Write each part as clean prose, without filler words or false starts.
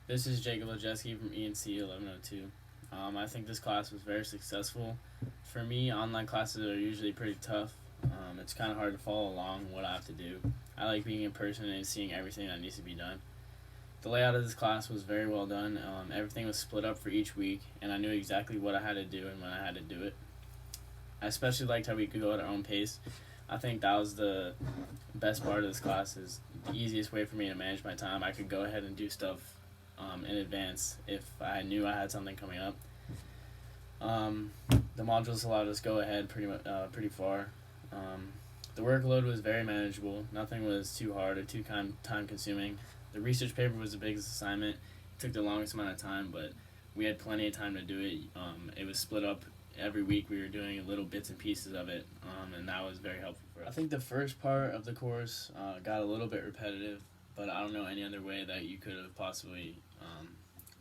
This is Jacob Lejeski from ENC 1102. I think this class was very successful. For me, online classes are usually pretty tough. It's kind of hard to follow along what I have to do. I like being in person and seeing everything that needs to be done. The layout of this class was very well done. Everything was split up for each week, and I knew exactly what I had to do and when I had to do it. I especially liked how we could go at our own pace. I think that was the best part of this class. Is the easiest way for me to manage my time. I could go ahead and do stuff in advance if I knew I had something coming up. Um, the modules allowed us to go ahead pretty far. The workload was very manageable. Nothing was too hard or too time consuming. The research paper was the biggest assignment. It took the longest amount of time, but we had plenty of time to do it. It was split up every week. We were doing little bits and pieces of it, and that was very helpful for us. I think the first part of the course got a little bit repetitive, but I don't know any other way that you could have possibly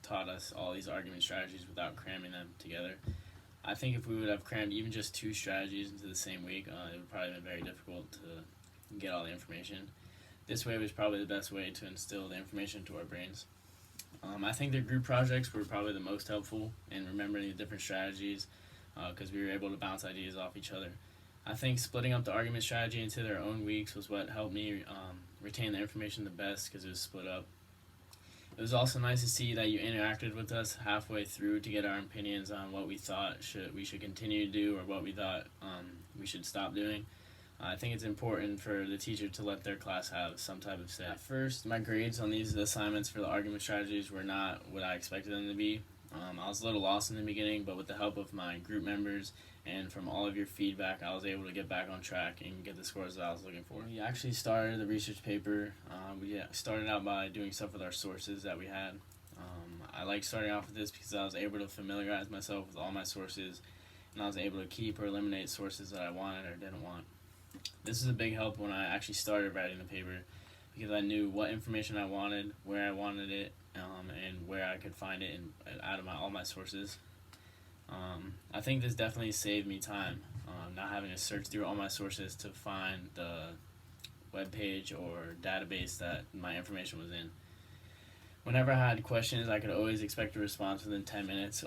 taught us all these argument strategies without cramming them together. I think if we would have crammed even just two strategies into the same week, it would probably have been very difficult to get all the information. This way was probably the best way to instill the information into our brains. I think the group projects were probably the most helpful in remembering the different strategies because we were able to bounce ideas off each other. I think splitting up the argument strategy into their own weeks was what helped me retain the information the best because it was split up. It was also nice to see that you interacted with us halfway through to get our opinions on what we thought we should continue to do or what we thought we should stop doing. I think it's important for the teacher to let their class have some type of say. At first, my grades on these assignments for the argument strategies were not what I expected them to be. I was a little lost in the beginning, but with the help of my group members and from all of your feedback, I was able to get back on track and get the scores that I was looking for. We actually started the research paper. We started out by doing stuff with our sources that we had. I like starting off with this because I was able to familiarize myself with all my sources, and I was able to keep or eliminate sources that I wanted or didn't want. This is a big help when I actually started writing the paper because I knew what information I wanted, where I wanted it, and where I could find it out of all my sources. I think this definitely saved me time, not having to search through all my sources to find the web page or database that my information was in. Whenever I had questions, I could always expect a response within 10 minutes,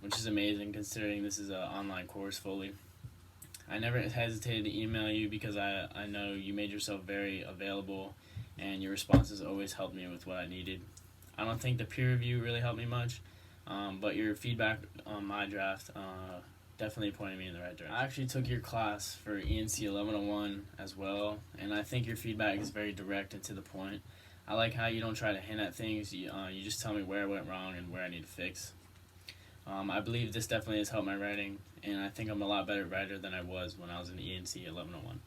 which is amazing considering this is an online course fully. I never hesitated to email you because I know you made yourself very available and your responses always helped me with what I needed. I don't think the peer review really helped me much, but your feedback on my draft definitely pointed me in the right direction. I actually took your class for ENC 1101 as well, and I think your feedback is very direct and to the point. I like how you don't try to hint at things, you just tell me where I went wrong and where I need to fix. I believe this definitely has helped my writing, and I think I'm a lot better writer than I was when I was in ENC 1101.